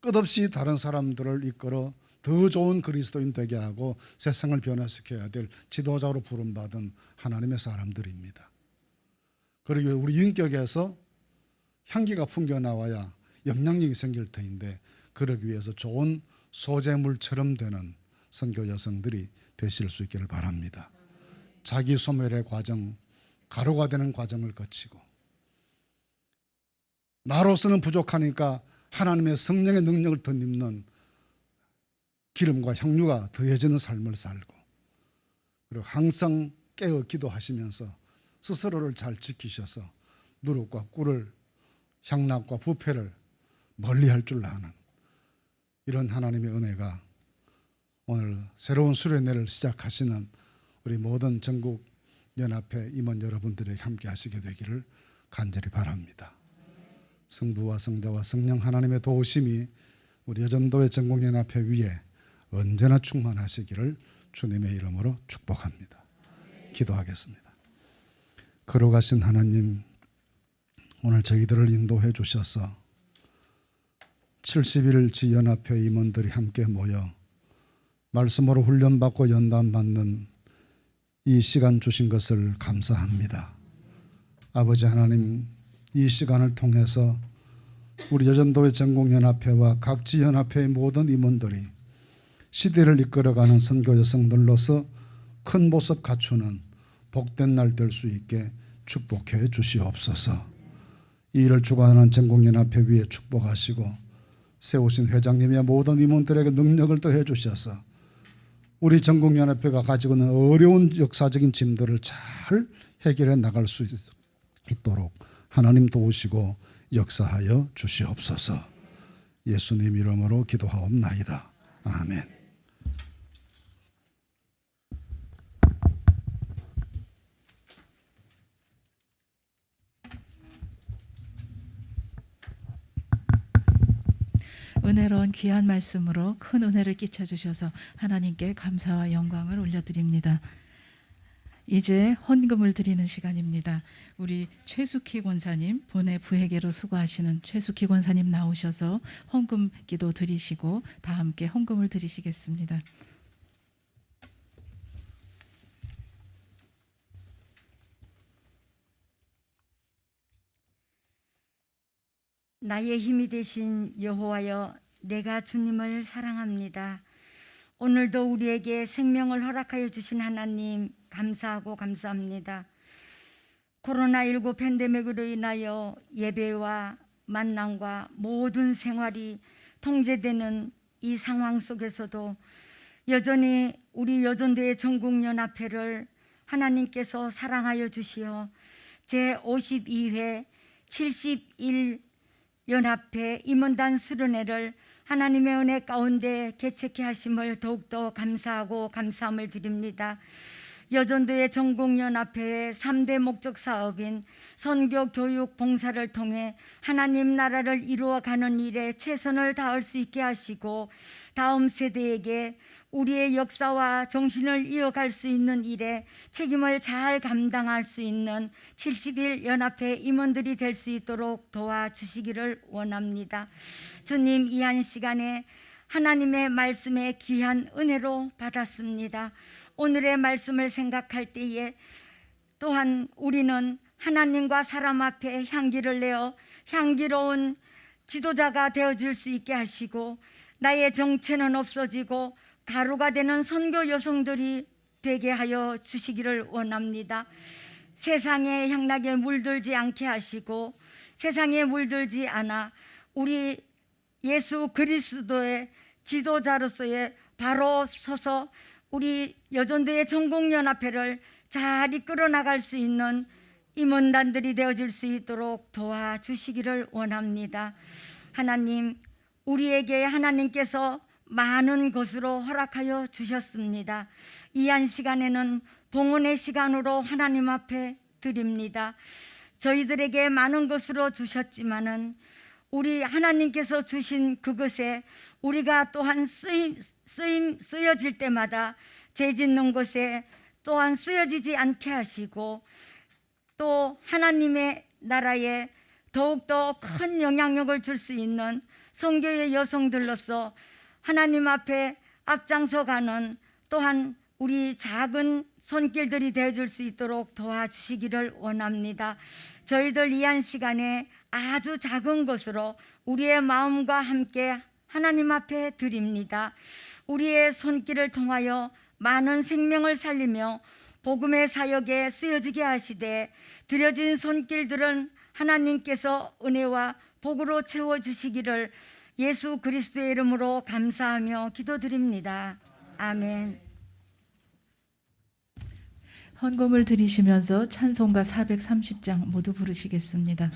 끝없이 다른 사람들을 이끌어 더 좋은 그리스도인 되게 하고 세상을 변화시켜야 될 지도자로 부름받은 하나님의 사람들입니다. 그리고 우리 인격에서 향기가 풍겨나와야 영향력이 생길 터인데 그러기 위해서 좋은 소재물처럼 되는 선교 여성들이 되실 수 있기를 바랍니다. 자기 소멸의 과정, 가루가 되는 과정을 거치고 나로서는 부족하니까 하나님의 성령의 능력을 덧입는 기름과 향유가 더해지는 삶을 살고 그리고 항상 깨어 기도하시면서 스스로를 잘 지키셔서 누룩과 꿀을, 향락과 부패를 멀리할 줄 아는 이런 하나님의 은혜가 오늘 새로운 수련회를 시작하시는 우리 모든 전국 연합회 임원 여러분들에게 함께 하시게 되기를 간절히 바랍니다. 성부와 성자와 성령 하나님의 도우심이 우리 여전도의 전국연합회 위에 언제나 충만하시기를 주님의 이름으로 축복합니다. 기도하겠습니다. 걸어가신 하나님, 오늘 저희들을 인도해 주셔서 70일지 연합회 임원들이 함께 모여 말씀으로 훈련받고 연단받는 이 시간 주신 것을 감사합니다. 아버지 하나님, 이 시간을 통해서 우리 여전도의 전국연합회와 각 지연합회의 모든 임원들이 시대를 이끌어가는 선교 여성들로서 큰 모습 갖추는 복된 날 될 수 있게 축복해 주시옵소서. 이 일을 주관하는 전국연합회 위에 축복하시고 세우신 회장님의 모든 임원들에게 능력을 더해 주셔서 우리 전국연합회가 가지고 있는 어려운 역사적인 짐들을 잘 해결해 나갈 수 있도록 하나님 도우시고 역사하여 주시옵소서. 예수님 이름으로 기도하옵나이다. 아멘. 은혜로운 귀한 말씀으로 큰 은혜를 끼쳐 주셔서 하나님께 감사와 영광을 올려드립니다. 이제 헌금을 드리는 시간입니다. 우리 최숙희 권사님, 본회 부회계로 수고하시는 최숙희 권사님 나오셔서 헌금 기도 드리시고 다 함께 헌금을 드리시겠습니다. 나의 힘이 되신 여호와여, 내가 주님을 사랑합니다. 오늘도 우리에게 생명을 허락하여 주신 하나님 감사하고 감사합니다. 코로나19 팬데믹으로 인하여 예배와 만남과 모든 생활이 통제되는 이 상황 속에서도 여전히 우리 여전도의 전국연합회를 하나님께서 사랑하여 주시어 제52회 71 연합회 임원단 수련회를 하나님의 은혜 가운데 개최케 하심을 더욱더 감사하고 감사함을 드립니다. 여전도의 전국연합회의 3대 목적 사업인 선교, 교육, 봉사를 통해 하나님 나라를 이루어가는 일에 최선을 다할 수 있게 하시고 다음 세대에게 우리의 역사와 정신을 이어갈 수 있는 일에 책임을 잘 감당할 수 있는 70일 연합회 임원들이 될 수 있도록 도와주시기를 원합니다. 주님, 이 한 시간에 하나님의 말씀의 귀한 은혜로 받았습니다. 오늘의 말씀을 생각할 때에 또한 우리는 하나님과 사람 앞에 향기를 내어 향기로운 지도자가 되어줄 수 있게 하시고 나의 정체는 없어지고 가루가 되는 선교 여성들이 되게 하여 주시기를 원합니다. 세상의 향락에 물들지 않게 하시고 세상에 물들지 않아 우리 예수 그리스도의 지도자로서의 바로 서서 우리 여전도의 전국연합회를 잘 이끌어 나갈 수 있는 임원단들이 되어줄 수 있도록 도와주시기를 원합니다. 하나님, 우리에게 하나님께서 많은 것으로 허락하여 주셨습니다. 이 한 시간에는 봉헌의 시간으로 하나님 앞에 드립니다. 저희들에게 많은 것으로 주셨지만은 우리 하나님께서 주신 그것에 우리가 또한 쓰여질 때마다 죄 짓는 것에 또한 쓰여지지 않게 하시고 또 하나님의 나라에 더욱더 큰 영향력을 줄 수 있는 선교의 여성들로서 하나님 앞에 앞장서 가는 또한 우리 작은 손길들이 되어줄 수 있도록 도와주시기를 원합니다. 저희들 이 한 시간에 아주 작은 것으로 우리의 마음과 함께 하나님 앞에 드립니다. 우리의 손길을 통하여 많은 생명을 살리며 복음의 사역에 쓰여지게 하시되 드려진 손길들은 하나님께서 은혜와 복으로 채워주시기를 예수 그리스도의 이름으로 감사하며 기도드립니다. 아멘. 헌금을 드리시면서 찬송가 430장 모두 부르시겠습니다.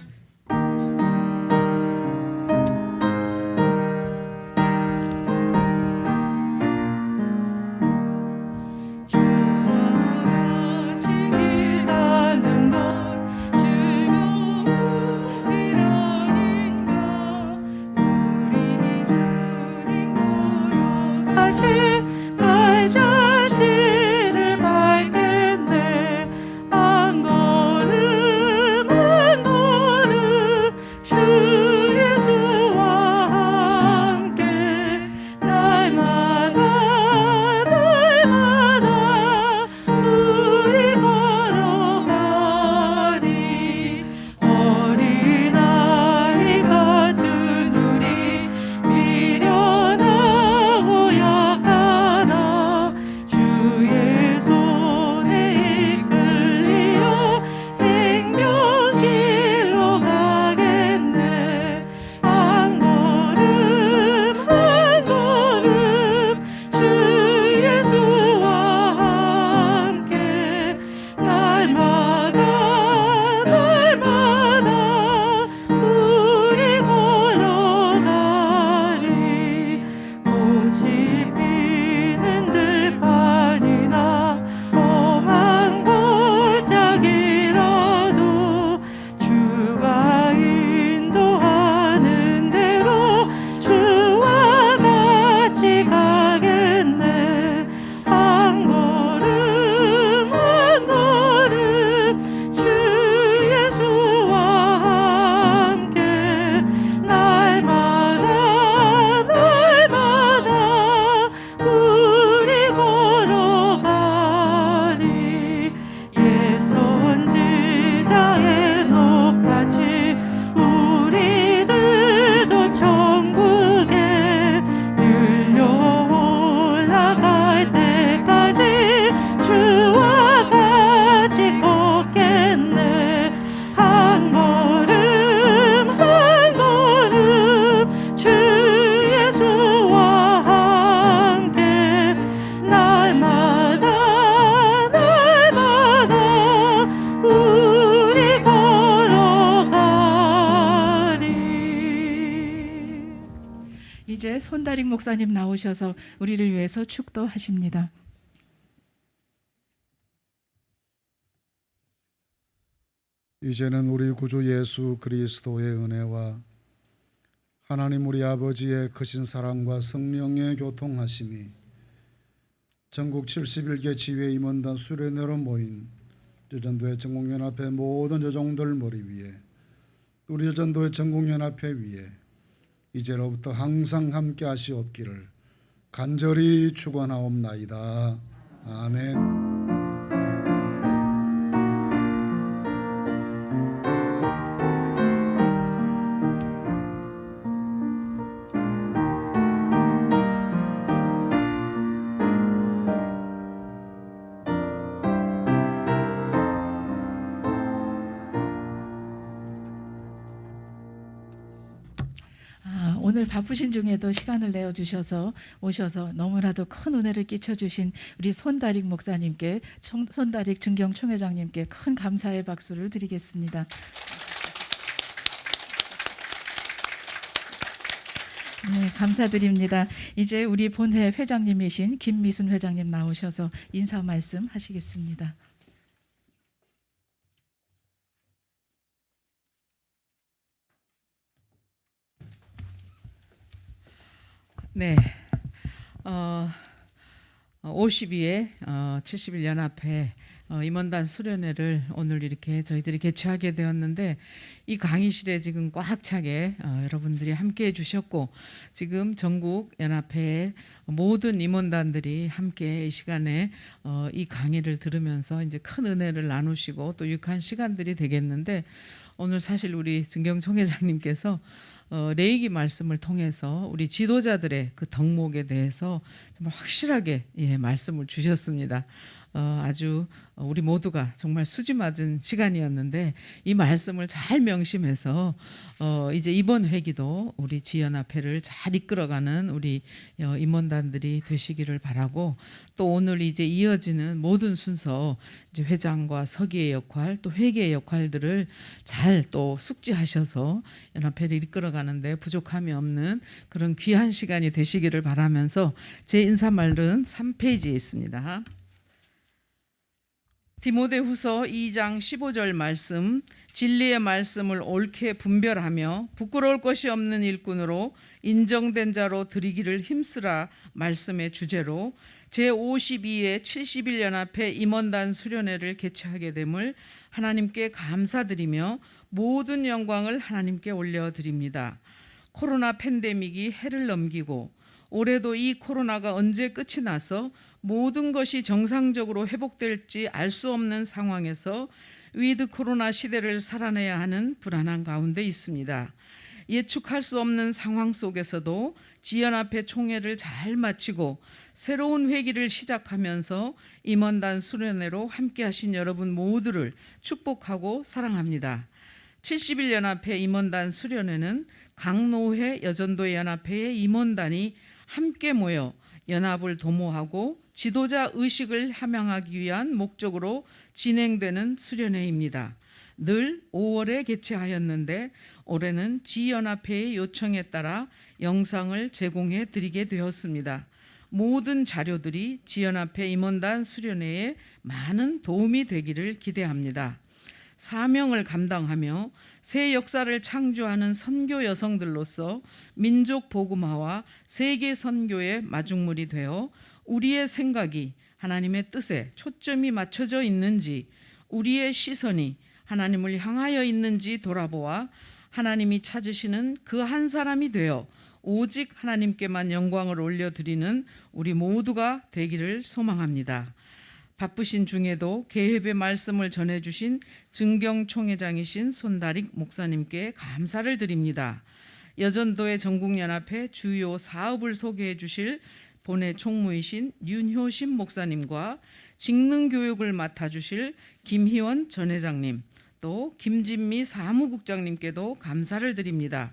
다시 발자취를 밟겠네. 한 걸음 한 걸음 이제 손다릭 목사님 나오셔서 우리를 위해서 축도하십니다. 이제는 우리 구주 예수 그리스도의 은혜와 하나님 우리 아버지의 크신 사랑과 성령의 교통하심이 전국 71개 지회 임원단 수련회로 모인 여전도의 전국연합회 모든 여종들 머리 위에 우리 여전도의 전국연합회 위에 이제로부터 항상 함께 하시옵기를 간절히 축원하옵나이다. 아멘. 오늘 바쁘신 중에도 시간을 내어 주셔서 오셔서 너무나도 큰 은혜를 끼쳐 주신 우리 손다릭 목사님께 손다릭 증경 총회장님께 큰 감사의 박수를 드리겠습니다. 네, 감사드립니다. 이제 우리 본회 회장님이신 김미순 회장님 나오셔서 인사 말씀 하시겠습니다. 네, 52회 71연합회 임원단 수련회를 오늘 이렇게 저희들이 개최하게 되었는데 이 강의실에 지금 꽉 차게 여러분들이 함께해 주셨고 지금 전국 연합회의 모든 임원단들이 함께 이 시간에 이 강의를 들으면서 이제 큰 은혜를 나누시고 또 유익한 시간들이 되겠는데 오늘 사실 우리 증경 총회장님께서 레이기 말씀을 통해서 우리 지도자들의 그 덕목에 대해서 정말 확실하게 말씀을 주셨습니다. 아주 우리 모두가 정말 수지 맞은 시간이었는데 이 말씀을 잘 명심해서 이제 이번 회기도 우리 지연합회를 잘 이끌어가는 우리 임원단들이 되시기를 바라고 또 오늘 이제 이어지는 모든 순서 이제 회장과 서기의 역할 또 회계의 역할들을 잘 또 숙지하셔서 연합회를 이끌어가는데 부족함이 없는 그런 귀한 시간이 되시기를 바라면서 제 인사말은 3페이지에 있습니다. 디모데후서 2장 15절 말씀 진리의 말씀을 옳게 분별하며 부끄러울 것이 없는 일꾼으로 인정된 자로 드리기를 힘쓰라 말씀의 주제로 제52회 71연합회 임원단 수련회를 개최하게 됨을 하나님께 감사드리며 모든 영광을 하나님께 올려드립니다. 코로나 팬데믹이 해를 넘기고 올해도 이 코로나가 언제 끝이 나서 모든 것이 정상적으로 회복될지 알 수 없는 상황에서 위드 코로나 시대를 살아내야 하는 불안한 가운데 있습니다. 예측할 수 없는 상황 속에서도 지연합회 총회를 잘 마치고 새로운 회기를 시작하면서 임원단 수련회로 함께 하신 여러분 모두를 축복하고 사랑합니다. 71연합회 임원단 수련회는 강노회 여전도 연합회의 임원단이 함께 모여 연합을 도모하고 지도자 의식을 함양하기 위한 목적으로 진행되는 수련회입니다. 늘 5월에 개최하였는데 올해는 지연합회의 요청에 따라 영상을 제공해 드리게 되었습니다. 모든 자료들이 지연합회 임원단 수련회에 많은 도움이 되기를 기대합니다. 사명을 감당하며 새 역사를 창조하는 선교 여성들로서 민족 복음화와 세계 선교의 마중물이 되어 우리의 생각이 하나님의 뜻에 초점이 맞춰져 있는지 우리의 시선이 하나님을 향하여 있는지 돌아보아 하나님이 찾으시는 그 한 사람이 되어 오직 하나님께만 영광을 올려드리는 우리 모두가 되기를 소망합니다. 바쁘신 중에도 개회의 말씀을 전해주신 증경 총회장이신 손다릭 목사님께 감사를 드립니다. 여전도의 전국연합회 주요 사업을 소개해 주실 본회 총무이신 윤효신 목사님과 직능교육을 맡아주실 김희원 전 회장님 또 김진미 사무국장님께도 감사를 드립니다.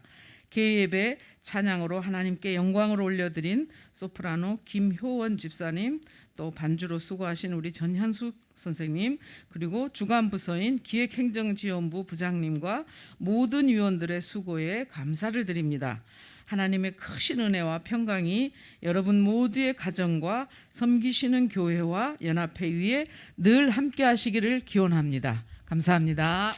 개회의 찬양으로 하나님께 영광을 올려드린 소프라노 김효원 집사님 또 반주로 수고하신 우리 전현숙 선생님 그리고 주간부서인 기획행정지원부 부장님과 모든 위원들의 수고에 감사를 드립니다. 하나님의 크신 은혜와 평강이 여러분 모두의 가정과 섬기시는 교회와 연합회 위에 늘 함께 하시기를 기원합니다. 감사합니다.